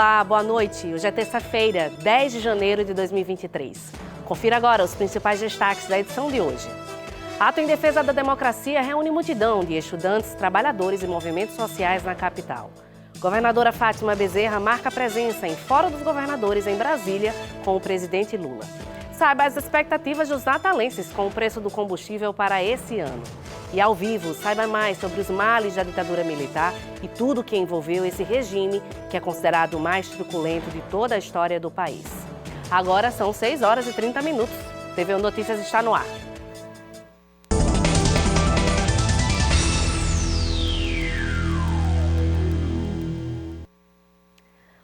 Olá, boa noite. Hoje é terça-feira, 10 de janeiro de 2023. Confira agora os principais destaques da edição de hoje. Ato em defesa da democracia reúne multidão de estudantes, trabalhadores e movimentos sociais na capital. Governadora Fátima Bezerra marca presença em Fórum dos Governadores em Brasília com o presidente Lula. Saiba as expectativas dos natalenses com o preço do combustível para esse ano. E ao vivo, saiba mais sobre os males da ditadura militar e tudo que envolveu esse regime, que é considerado o mais truculento de toda a história do país. Agora são 6 horas e 30 minutos. TV Notícias está no ar.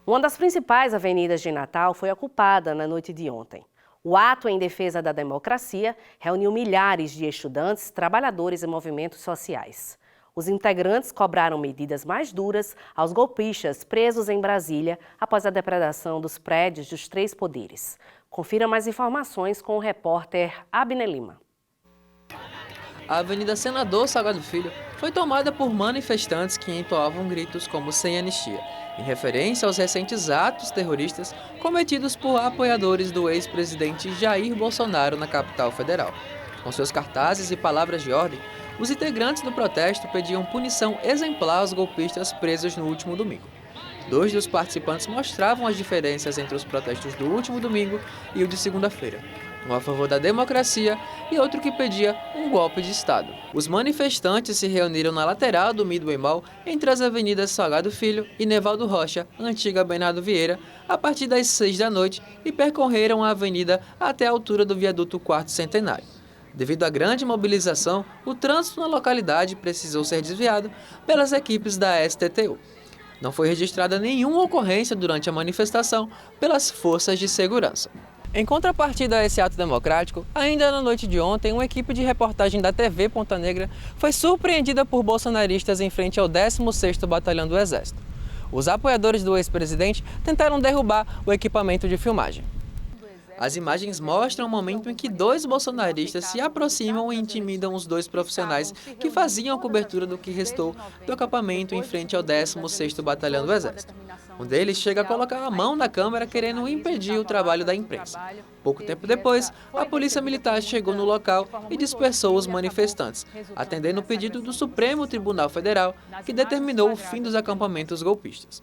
Uma das principais avenidas de Natal foi ocupada na noite de ontem. O ato em defesa da democracia reuniu milhares de estudantes, trabalhadores e movimentos sociais. Os integrantes cobraram medidas mais duras aos golpistas presos em Brasília após a depredação dos prédios dos 3 poderes. Confira mais informações com o repórter Abner Lima. A Avenida Senador Salgado Filho foi tomada por manifestantes que entoavam gritos como "sem anistia", em referência aos recentes atos terroristas cometidos por apoiadores do ex-presidente Jair Bolsonaro na capital federal. Com seus cartazes e palavras de ordem, os integrantes do protesto pediam punição exemplar aos golpistas presos no último domingo. 2 dos participantes mostravam as diferenças entre os protestos do último domingo e o de segunda-feira. Um a favor da democracia e outro que pedia um golpe de Estado. Os manifestantes se reuniram na lateral do Midway Mall, entre as avenidas Salgado Filho e Nevaldo Rocha, antiga Bernardo Vieira, a partir das 6 da noite e percorreram a avenida até a altura do viaduto 4º Centenário. Devido à grande mobilização, o trânsito na localidade precisou ser desviado pelas equipes da STTU. Não foi registrada nenhuma ocorrência durante a manifestação pelas forças de segurança. Em contrapartida a esse ato democrático, ainda na noite de ontem, uma equipe de reportagem da TV Ponta Negra foi surpreendida por bolsonaristas em frente ao 16º Batalhão do Exército. Os apoiadores do ex-presidente tentaram derrubar o equipamento de filmagem. As imagens mostram o momento em que 2 bolsonaristas se aproximam e intimidam os 2 profissionais que faziam a cobertura do que restou do acampamento em frente ao 16º Batalhão do Exército. Um deles chega a colocar a mão na câmera querendo impedir o trabalho da imprensa. Pouco tempo depois, a polícia militar chegou no local e dispersou os manifestantes, atendendo o pedido do Supremo Tribunal Federal, que determinou o fim dos acampamentos golpistas.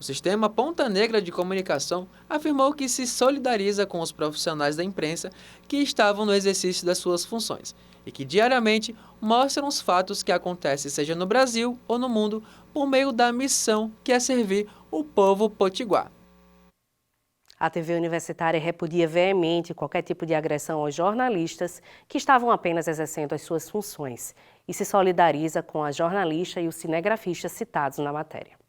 O sistema Ponta Negra de Comunicação afirmou que se solidariza com os profissionais da imprensa que estavam no exercício das suas funções e que diariamente mostram os fatos que acontecem seja no Brasil ou no mundo por meio da missão que é servir o povo potiguar. A TV Universitária repudia veemente qualquer tipo de agressão aos jornalistas que estavam apenas exercendo as suas funções e se solidariza com a jornalista e o cinegrafista citados na matéria.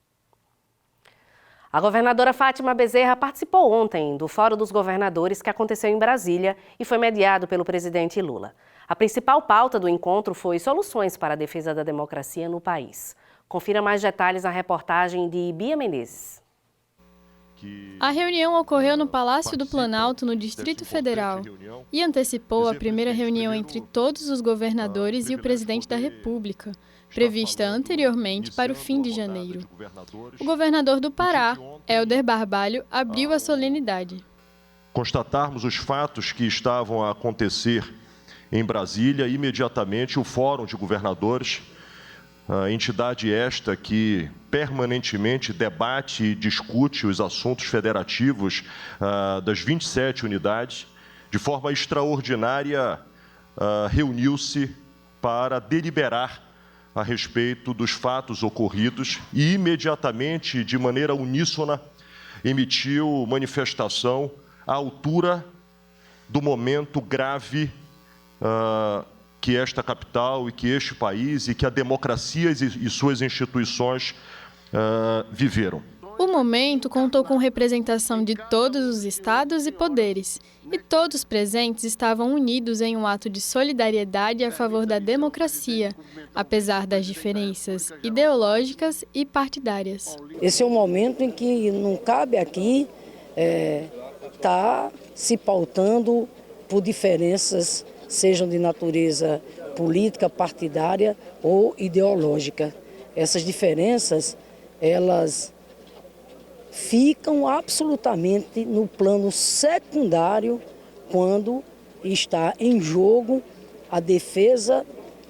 A governadora Fátima Bezerra participou ontem do Fórum dos Governadores que aconteceu em Brasília e foi mediado pelo presidente Lula. A principal pauta do encontro foi soluções para a defesa da democracia no país. Confira mais detalhes na reportagem de Bia Menezes. A reunião ocorreu no Palácio do Planalto, no Distrito Federal, e antecipou a primeira reunião entre todos os governadores e o presidente da República, prevista anteriormente para o fim de janeiro. O governador do Pará, Helder Barbalho, abriu a solenidade. Constatarmos os fatos que estavam a acontecer em Brasília, imediatamente o Fórum de Governadores, a entidade esta que permanentemente debate e discute os assuntos federativos das 27 unidades, de forma extraordinária, reuniu-se para deliberar a respeito dos fatos ocorridos e imediatamente, de maneira uníssona, emitiu manifestação à altura do momento grave que esta capital e que este país e que a democracia e suas instituições viveram. O momento contou com representação de todos os estados e poderes, e todos presentes estavam unidos em um ato de solidariedade a favor da democracia, apesar das diferenças ideológicas e partidárias. Esse é um momento em que não cabe aqui estar se pautando por diferenças, sejam de natureza política, partidária ou ideológica. Essas diferenças, elas ficam absolutamente no plano secundário quando está em jogo a defesa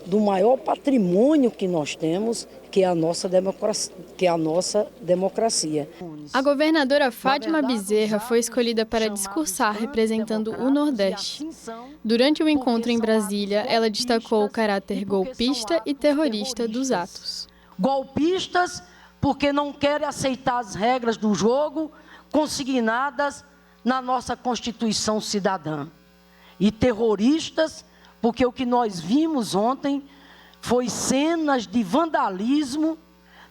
do maior patrimônio que nós temos, que é a nossa democracia. A governadora Fátima Bezerra foi escolhida para discursar representando o Nordeste. Durante o encontro em Brasília, ela destacou o caráter golpista e terrorista dos atos. Golpistas porque não querem aceitar as regras do jogo consignadas na nossa Constituição Cidadã. E terroristas porque o que nós vimos ontem foi cenas de vandalismo,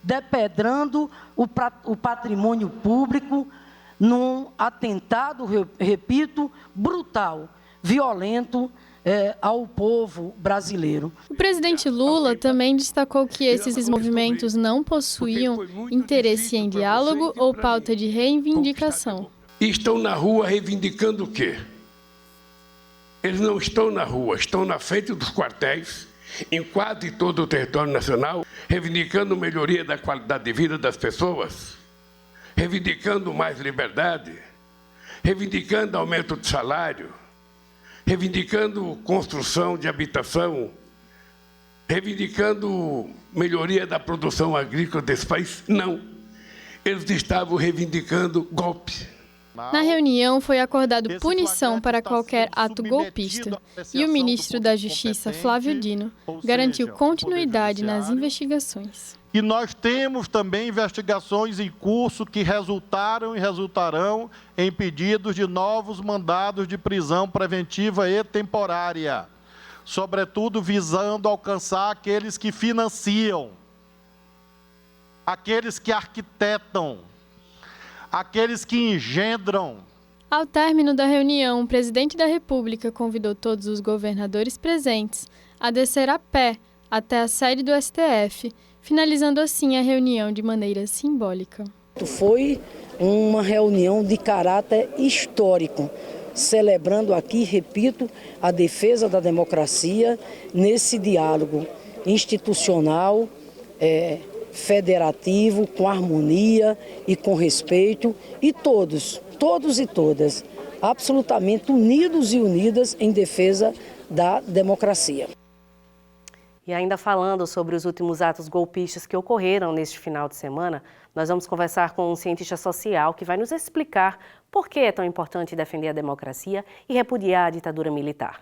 depedrando o patrimônio público num atentado, repito, brutal, violento ao povo brasileiro. O presidente Lula também destacou que esses movimentos não possuíam interesse em diálogo ou pauta de reivindicação. Estão na rua reivindicando o quê? Eles não estão na rua, estão na frente dos quartéis, em quase todo o território nacional, reivindicando melhoria da qualidade de vida das pessoas, reivindicando mais liberdade, reivindicando aumento de salário, reivindicando construção de habitação, reivindicando melhoria da produção agrícola desse país. Não, eles estavam reivindicando golpe. Na reunião foi acordado punição para qualquer ato golpista e o ministro da Justiça, Flávio Dino, garantiu continuidade nas investigações. E nós temos também investigações em curso que resultaram e resultarão em pedidos de novos mandados de prisão preventiva e temporária, sobretudo visando alcançar aqueles que financiam, aqueles que arquitetam, aqueles que engendram. Ao término da reunião, o presidente da República convidou todos os governadores presentes a descer a pé até a sede do STF, finalizando assim a reunião de maneira simbólica. Foi uma reunião de caráter histórico, celebrando aqui, repito, a defesa da democracia nesse diálogo institucional, federativo, com harmonia e com respeito, e todos e todas, absolutamente unidos e unidas em defesa da democracia. E ainda falando sobre os últimos atos golpistas que ocorreram neste final de semana, nós vamos conversar com um cientista social que vai nos explicar por que é tão importante defender a democracia e repudiar a ditadura militar.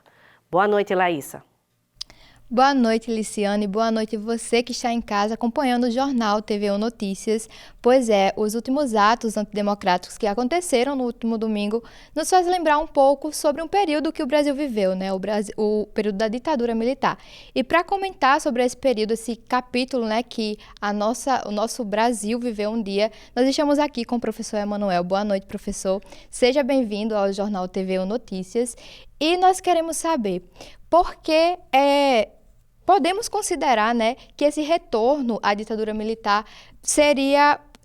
Boa noite, Laísa. Boa noite, Liciane. Boa noite você que está em casa acompanhando o Jornal TVU Notícias. Pois é, os últimos atos antidemocráticos que aconteceram no último domingo nos faz lembrar um pouco sobre um período que o Brasil viveu, né? O período da ditadura militar. E para comentar sobre esse período, esse capítulo, né, que o nosso Brasil viveu um dia, nós estamos aqui com o professor Emanuel. Boa noite, professor. Seja bem-vindo ao Jornal TVU Notícias. E nós queremos saber por que podemos considerar, né, que esse retorno à ditadura militar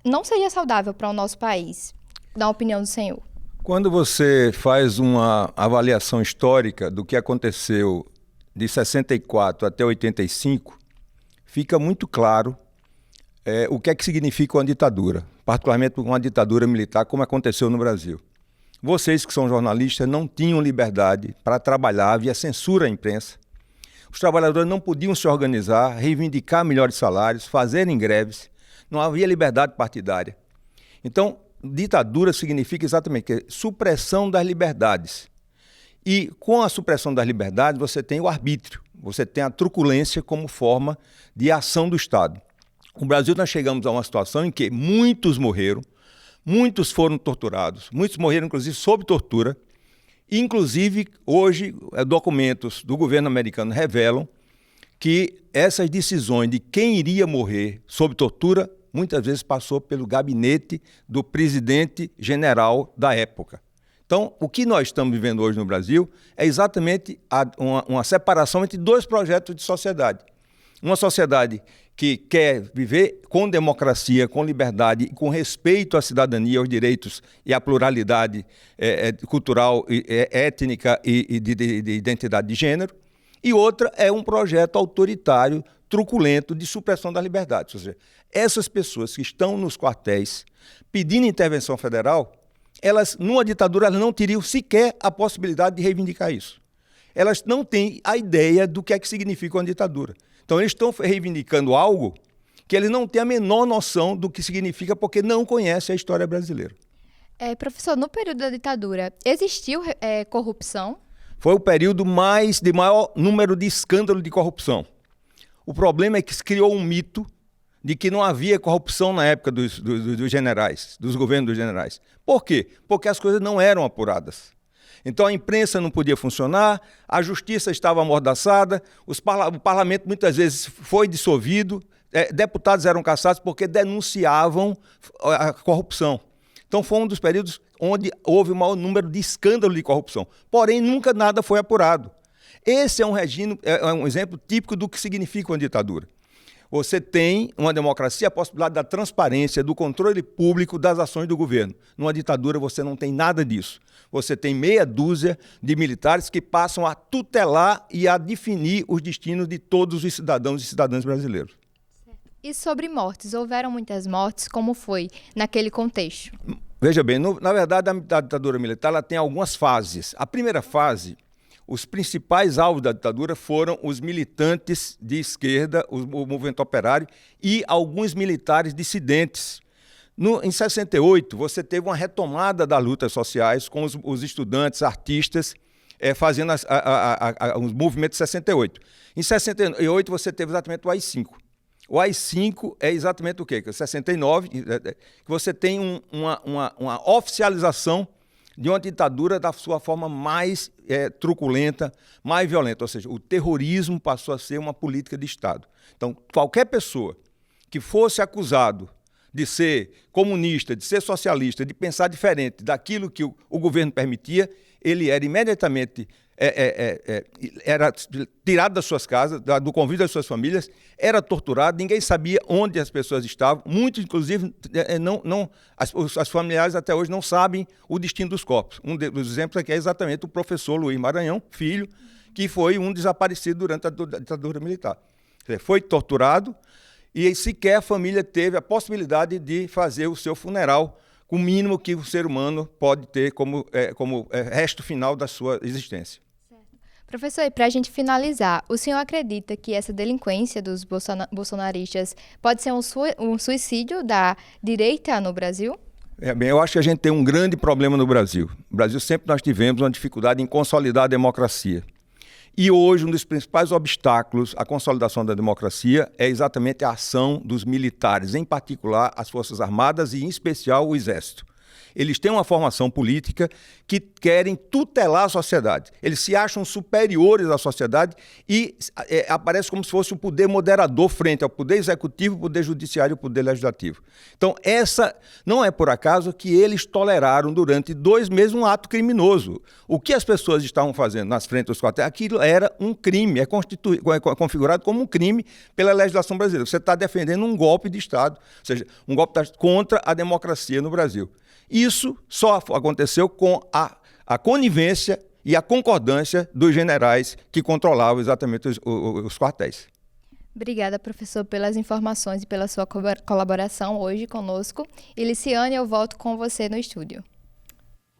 não seria saudável para o nosso país, na opinião do senhor? Quando você faz uma avaliação histórica do que aconteceu de 64 até 85, fica muito claro o que é que significa uma ditadura, particularmente uma ditadura militar como aconteceu no Brasil. Vocês que são jornalistas não tinham liberdade para trabalhar, havia censura à imprensa. Os trabalhadores não podiam se organizar, reivindicar melhores salários, fazerem greves, não havia liberdade partidária. Então, ditadura significa exatamente supressão das liberdades. E com a supressão das liberdades, você tem o arbítrio, você tem a truculência como forma de ação do Estado. No Brasil, nós chegamos a uma situação em que muitos morreram, muitos foram torturados, muitos morreram, inclusive, sob tortura. Inclusive, hoje, documentos do governo americano revelam que essas decisões de quem iria morrer sob tortura, muitas vezes passou pelo gabinete do presidente general da época. Então, o que nós estamos vivendo hoje no Brasil é exatamente uma separação entre dois projetos de sociedade. Uma sociedade que quer viver com democracia, com liberdade e com respeito à cidadania, aos direitos e à pluralidade cultural, étnica e de identidade de gênero. E outra é um projeto autoritário, truculento de supressão das liberdades. Ou seja, essas pessoas que estão nos quartéis pedindo intervenção federal, elas, numa ditadura, elas não teriam sequer a possibilidade de reivindicar isso. Elas não têm a ideia do que é que significa uma ditadura. Então, eles estão reivindicando algo que eles não têm a menor noção do que significa porque não conhecem a história brasileira. Professor, no período da ditadura, existiu corrupção? Foi o período de maior número de escândalos de corrupção. O problema é que se criou um mito de que não havia corrupção na época dos generais, dos governos dos generais. Por quê? Porque as coisas não eram apuradas. Então a imprensa não podia funcionar, a justiça estava amordaçada, o parlamento muitas vezes foi dissolvido, deputados eram cassados porque denunciavam a corrupção. Então foi um dos períodos onde houve o maior número de escândalos de corrupção. Porém, nunca nada foi apurado. Esse é um exemplo típico do que significa uma ditadura. Você tem, uma democracia, a possibilidade da transparência, do controle público das ações do governo. Numa ditadura você não tem nada disso. Você tem meia dúzia de militares que passam a tutelar e a definir os destinos de todos os cidadãos e cidadãs brasileiros. E sobre mortes? Houveram muitas mortes? Como foi naquele contexto? Veja bem, na verdade, a ditadura militar ela tem algumas fases. A primeira fase, os principais alvos da ditadura foram os militantes de esquerda, o movimento operário e alguns militares dissidentes. Em 68, você teve uma retomada das lutas sociais com os estudantes, artistas, fazendo os movimentos de 68. Em 68, você teve exatamente o AI-5. O AI-5 é exatamente o quê? 69, que você tem uma oficialização de uma ditadura da sua forma mais truculenta, mais violenta. Ou seja, o terrorismo passou a ser uma política de Estado. Então, qualquer pessoa que fosse acusado de ser comunista, de ser socialista, de pensar diferente daquilo que o governo permitia, ele era imediatamente era tirado das suas casas, do convívio das suas famílias, era torturado, ninguém sabia onde as pessoas estavam, muitos, inclusive, as familiares até hoje não sabem o destino dos corpos. Um dos exemplos aqui é exatamente o professor Luiz Maranhão, filho, que foi um desaparecido durante a ditadura militar. Foi torturado e sequer a família teve a possibilidade de fazer o seu funeral, com o mínimo que o ser humano pode ter como resto final da sua existência. Professor, e para a gente finalizar, o senhor acredita que essa delinquência dos bolsonaristas pode ser um suicídio da direita no Brasil? Eu acho que a gente tem um grande problema no Brasil. No Brasil sempre nós tivemos uma dificuldade em consolidar a democracia. E hoje um dos principais obstáculos à consolidação da democracia é exatamente a ação dos militares, em particular as Forças Armadas e, em especial, o Exército. Eles têm uma formação política que querem tutelar a sociedade. Eles se acham superiores à sociedade e aparece como se fosse o poder moderador frente ao poder executivo, o poder judiciário e o poder legislativo. Então, essa não é por acaso que eles toleraram durante 2 meses um ato criminoso. O que as pessoas estavam fazendo nas frentes dos quartéis, aquilo era um crime, é configurado como um crime pela legislação brasileira. Você está defendendo um golpe de Estado, ou seja, um golpe contra a democracia no Brasil. Isso só aconteceu com a conivência e a concordância dos generais que controlavam exatamente os quartéis. Obrigada, professor, pelas informações e pela sua colaboração hoje conosco. E, Liciane, eu volto com você no estúdio.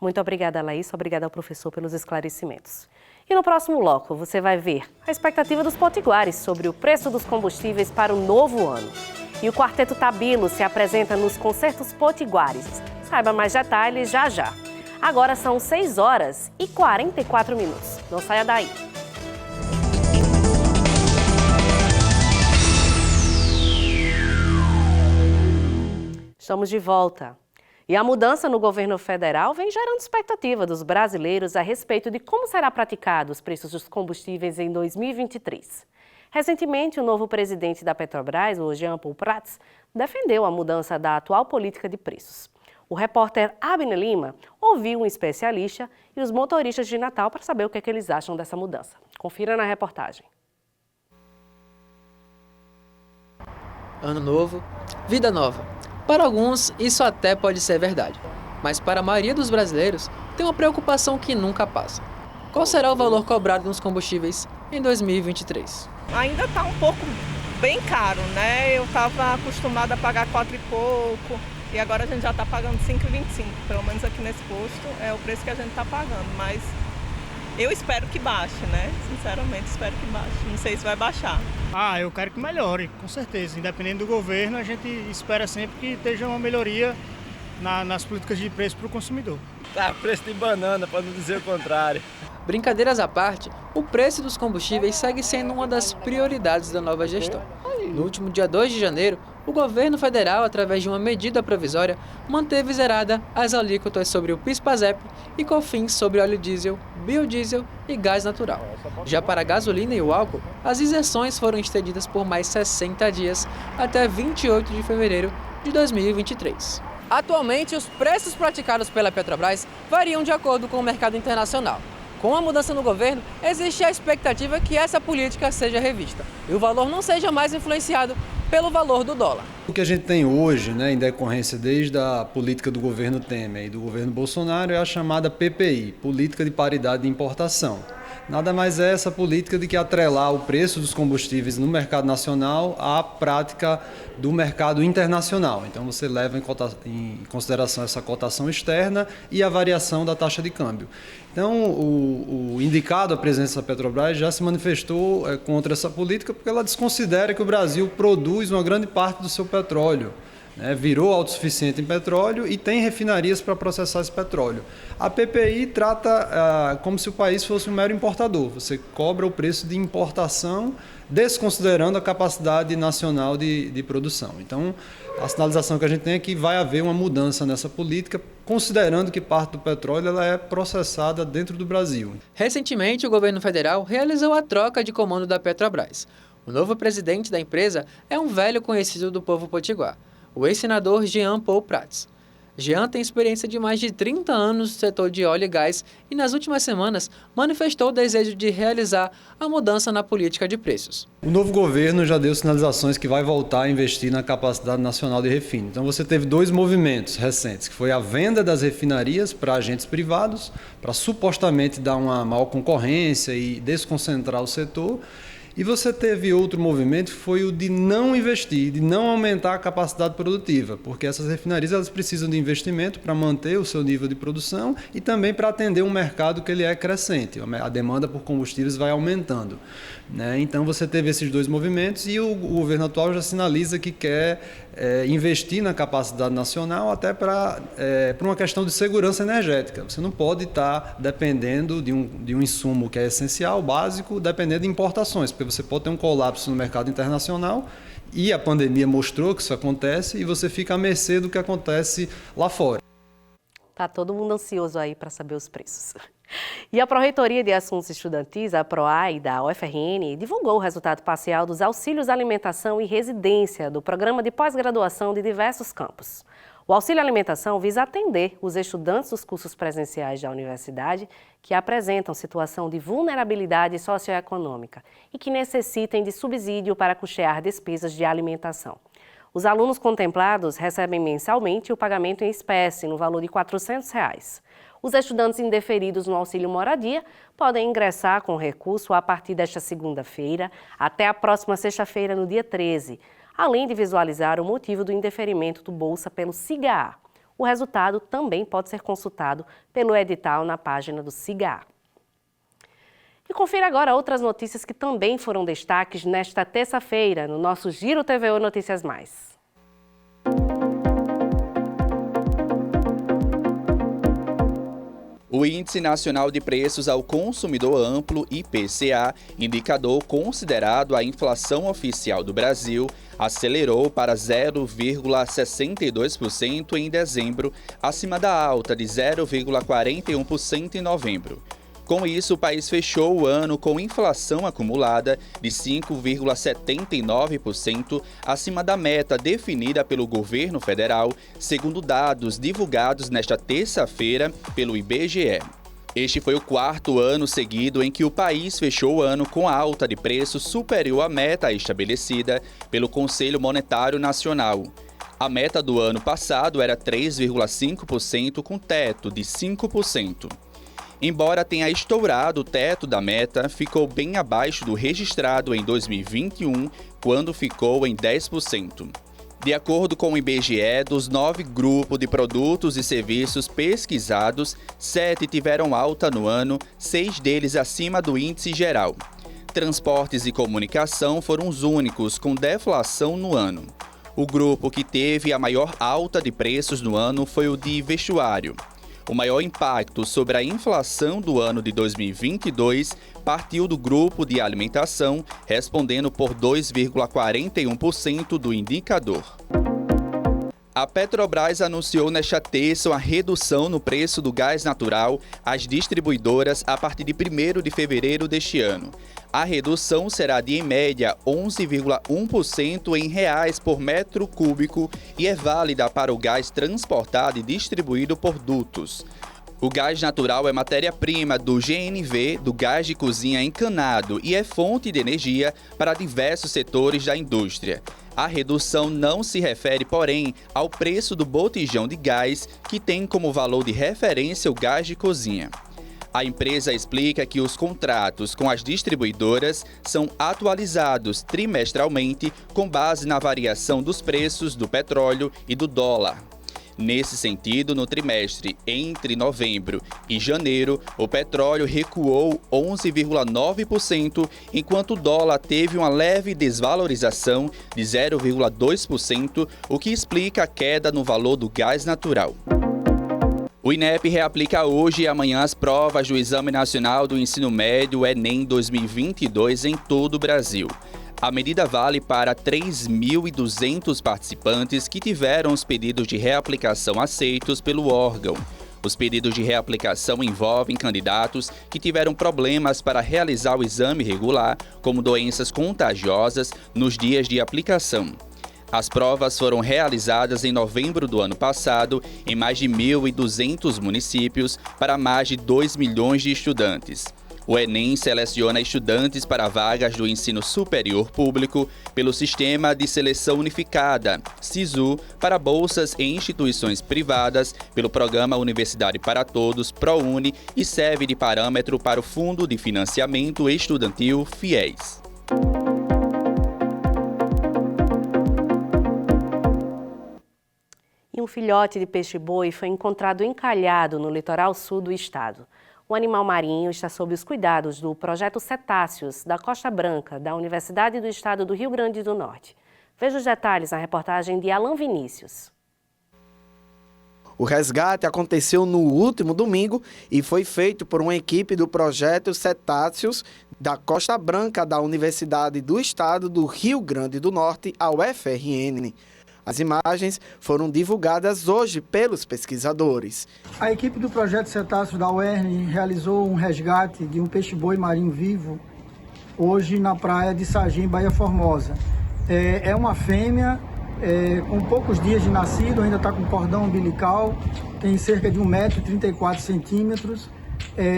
Muito obrigada, Laís. Obrigada ao professor pelos esclarecimentos. E no próximo bloco, você vai ver a expectativa dos potiguares sobre o preço dos combustíveis para o novo ano. E o Quarteto Tabilo se apresenta nos Concertos Potiguares. Saiba mais detalhes já já. Agora são 6h44. Não saia daí. Estamos de volta. E a mudança no governo federal vem gerando expectativa dos brasileiros a respeito de como será praticado os preços dos combustíveis em 2023. Recentemente, o novo presidente da Petrobras, o Jean Paul Prats, defendeu a mudança da atual política de preços. O repórter Abner Lima ouviu um especialista e os motoristas de Natal para saber o que eles acham dessa mudança. Confira na reportagem. Ano novo, vida nova. Para alguns, isso até pode ser verdade. Mas para a maioria dos brasileiros, tem uma preocupação que nunca passa. Qual será o valor cobrado nos combustíveis em 2023? Ainda está um pouco bem caro, né? Eu estava acostumada a pagar 4 e pouco e agora a gente já está pagando 5,25. Pelo menos aqui nesse posto é o preço que a gente está pagando, mas eu espero que baixe, né? Sinceramente, espero que baixe. Não sei se vai baixar. Eu quero que melhore, com certeza. Independente do governo, a gente espera sempre que esteja uma melhoria nas políticas de preço para o consumidor. Preço de banana, para não dizer o contrário. Brincadeiras à parte, o preço dos combustíveis segue sendo uma das prioridades da nova gestão. No último dia 2 de janeiro, o governo federal, através de uma medida provisória, manteve zerada as alíquotas sobre o PIS/PASEP e COFINS sobre óleo diesel, biodiesel e gás natural. Já para a gasolina e o álcool, as isenções foram estendidas por mais 60 dias, até 28 de fevereiro de 2023. Atualmente, os preços praticados pela Petrobras variam de acordo com o mercado internacional. Com a mudança no governo, existe a expectativa que essa política seja revista e o valor não seja mais influenciado pelo valor do dólar. O que a gente tem hoje, em decorrência desde a política do governo Temer e do governo Bolsonaro, é a chamada PPI, Política de Paridade de Importação. Nada mais é essa política de que atrelar o preço dos combustíveis no mercado nacional à prática do mercado internacional. Então você leva em consideração essa cotação externa e a variação da taxa de câmbio. Então o indicado à presidência da Petrobras já se manifestou contra essa política porque ela desconsidera que o Brasil produz uma grande parte do seu petróleo. Virou autossuficiente em petróleo e tem refinarias para processar esse petróleo. A PPI trata como se o país fosse um mero importador. Você cobra o preço de importação, desconsiderando a capacidade nacional de produção. Então, a sinalização que a gente tem é que vai haver uma mudança nessa política, considerando que parte do petróleo ela é processada dentro do Brasil. Recentemente, o governo federal realizou a troca de comando da Petrobras. O novo presidente da empresa é um velho conhecido do povo potiguar, o ex-senador Jean Paul Prats. Jean tem experiência de mais de 30 anos no setor de óleo e gás e, nas últimas semanas, manifestou o desejo de realizar a mudança na política de preços. O novo governo já deu sinalizações que vai voltar a investir na capacidade nacional de refino. Então você teve 2 movimentos recentes, que foi a venda das refinarias para agentes privados, para supostamente dar uma maior concorrência e desconcentrar o setor. E você teve outro movimento que foi o de não investir, de não aumentar a capacidade produtiva, porque essas refinarias elas precisam de investimento para manter o seu nível de produção e também para atender um mercado que ele é crescente. A demanda por combustíveis vai aumentando. Então você teve esses 2 movimentos e o governo atual já sinaliza que quer investir na capacidade nacional até para uma questão de segurança energética. Você não pode estar dependendo de um insumo que é essencial, básico, dependendo de importações, porque você pode ter um colapso no mercado internacional e a pandemia mostrou que isso acontece e você fica à mercê do que acontece lá fora. Tá todo mundo ansioso aí para saber os preços. E a Pró-Reitoria de Assuntos Estudantis, a PROAE da UFRN, divulgou o resultado parcial dos auxílios alimentação e residência do programa de pós-graduação de diversos campos. O auxílio alimentação visa atender os estudantes dos cursos presenciais da universidade que apresentam situação de vulnerabilidade socioeconômica e que necessitem de subsídio para custear despesas de alimentação. Os alunos contemplados recebem mensalmente o pagamento em espécie, no valor de R$ 400. Os estudantes indeferidos no auxílio moradia podem ingressar com recurso a partir desta segunda-feira até a próxima sexta-feira, no dia 13, além de visualizar o motivo do indeferimento do Bolsa pelo SIGA. O resultado também pode ser consultado pelo edital na página do SIGA. E confira agora outras notícias que também foram destaques nesta terça-feira no nosso Giro TVO Notícias Mais. O Índice Nacional de Preços ao Consumidor Amplo, IPCA, indicador considerado a inflação oficial do Brasil, acelerou para 0,62% em dezembro, acima da alta de 0,41% em novembro. Com isso, o país fechou o ano com inflação acumulada de 5,79%, acima da meta definida pelo governo federal, segundo dados divulgados nesta terça-feira pelo IBGE. Este foi o 4º ano seguido em que o país fechou o ano com alta de preços superior à meta estabelecida pelo Conselho Monetário Nacional. A meta do ano passado era 3,5%, com teto de 5%. Embora tenha estourado o teto da meta, ficou bem abaixo do registrado em 2021, quando ficou em 10%. De acordo com o IBGE, dos 9 grupos de produtos e serviços pesquisados, 7 tiveram alta no ano, 6 deles acima do índice geral. Transportes e comunicação foram os únicos com deflação no ano. O grupo que teve a maior alta de preços no ano foi o de vestuário. O maior impacto sobre a inflação do ano de 2022 partiu do grupo de alimentação, respondendo por 2,41% do indicador. A Petrobras anunciou nesta terça uma redução no preço do gás natural às distribuidoras a partir de 1º de fevereiro deste ano. A redução será de, em média, 11,1% em reais por metro cúbico e é válida para o gás transportado e distribuído por dutos. O gás natural é matéria-prima do GNV, do gás de cozinha encanado, e é fonte de energia para diversos setores da indústria. A redução não se refere, porém, ao preço do botijão de gás, que tem como valor de referência o gás de cozinha. A empresa explica que os contratos com as distribuidoras são atualizados trimestralmente com base na variação dos preços do petróleo e do dólar. Nesse sentido, no trimestre entre novembro e janeiro, o petróleo recuou 11,9%, enquanto o dólar teve uma leve desvalorização de 0,2%, o que explica a queda no valor do gás natural. O INEP reaplica hoje e amanhã as provas do Exame Nacional do Ensino Médio Enem 2022 em todo o Brasil. A medida vale para 3.200 participantes que tiveram os pedidos de reaplicação aceitos pelo órgão. Os pedidos de reaplicação envolvem candidatos que tiveram problemas para realizar o exame regular, como doenças contagiosas, nos dias de aplicação. As provas foram realizadas em novembro do ano passado em mais de 1.200 municípios para mais de 2 milhões de estudantes. O Enem seleciona estudantes para vagas do ensino superior público pelo Sistema de Seleção Unificada, SISU, para bolsas em instituições privadas pelo Programa Universidade para Todos, ProUni, e serve de parâmetro para o Fundo de Financiamento Estudantil, FIES. E um filhote de peixe-boi foi encontrado encalhado no litoral sul do estado. O animal marinho está sob os cuidados do Projeto Cetáceos, da Costa Branca, da Universidade do Estado do Rio Grande do Norte. Veja os detalhes na reportagem de Alan Vinícius. O resgate aconteceu no último domingo e foi feito por uma equipe do Projeto Cetáceos, da Costa Branca, da Universidade do Estado do Rio Grande do Norte, a UFRN. As imagens foram divulgadas hoje pelos pesquisadores. A equipe do Projeto Cetáceos da UERN realizou um resgate de um peixe-boi marinho vivo hoje na praia de Sagim, Baía Formosa. É uma fêmea com poucos dias de nascido, ainda está com cordão umbilical, tem cerca de 1,34 m.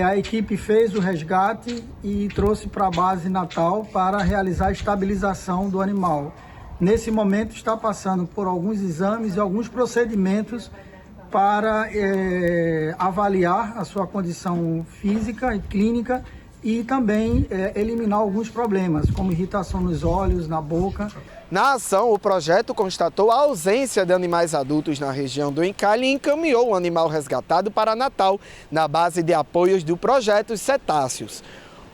A equipe fez o resgate e trouxe para a base natal para realizar a estabilização do animal. Nesse momento está passando por alguns exames e alguns procedimentos para avaliar a sua condição física e clínica e também eliminar alguns problemas, como irritação nos olhos, na boca. Na ação, o projeto constatou a ausência de animais adultos na região do encalhe e encaminhou o animal resgatado para Natal, na base de apoios do Projeto Cetáceos.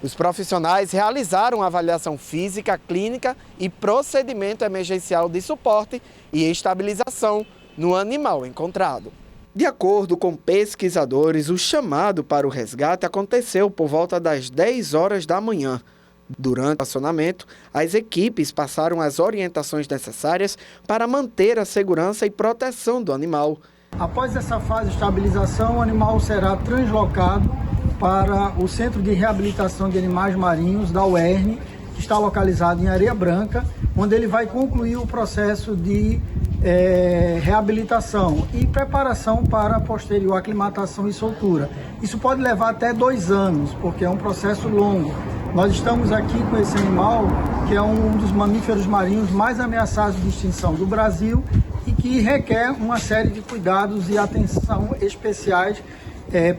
Os profissionais realizaram avaliação física, clínica e procedimento emergencial de suporte e estabilização no animal encontrado. De acordo com pesquisadores, o chamado para o resgate aconteceu por volta das 10 horas da manhã. Durante o acionamento, as equipes passaram as orientações necessárias para manter a segurança e proteção do animal. Após essa fase de estabilização, o animal será translocado para o Centro de Reabilitação de Animais Marinhos da UERN, que está localizado em Areia Branca, onde ele vai concluir o processo de reabilitação e preparação para a posterior aclimatação e soltura. Isso pode levar até 2 anos, porque é um processo longo. Nós estamos aqui com esse animal, que é um dos mamíferos marinhos mais ameaçados de extinção do Brasil e que requer uma série de cuidados e atenção especiais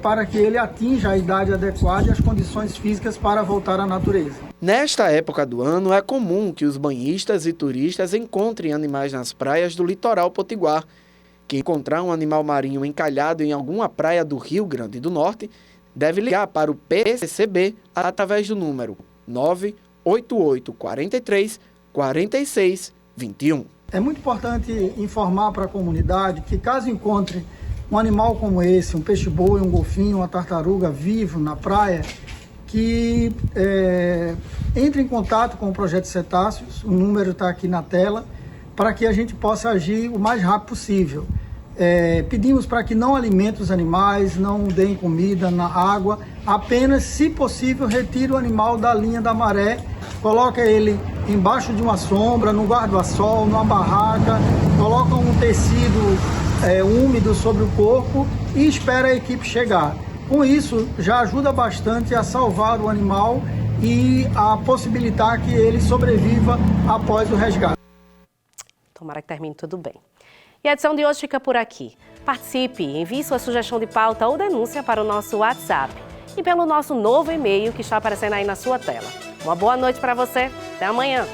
para que ele atinja a idade adequada e as condições físicas para voltar à natureza. Nesta época do ano, é comum que os banhistas e turistas encontrem animais nas praias do litoral potiguar. Quem encontrar um animal marinho encalhado em alguma praia do Rio Grande do Norte deve ligar para o PCCB através do número 98843 4621. É muito importante informar para a comunidade que, caso encontre um animal como esse, um peixe-boi, um golfinho, uma tartaruga vivo na praia, que entre em contato com o Projeto Cetáceos, o número está aqui na tela, para que a gente possa agir o mais rápido possível. Pedimos para que não alimentem os animais, não deem comida na água, apenas, se possível, retire o animal da linha da maré, coloca ele embaixo de uma sombra, no guarda-sol, numa barraca, coloca um tecido úmido sobre o corpo e espera a equipe chegar. Com isso, já ajuda bastante a salvar o animal e a possibilitar que ele sobreviva após o resgate. Tomara que termine tudo bem. E a edição de hoje fica por aqui. Participe, envie sua sugestão de pauta ou denúncia para o nosso WhatsApp e pelo nosso novo e-mail que está aparecendo aí na sua tela. Uma boa noite para você. Até amanhã.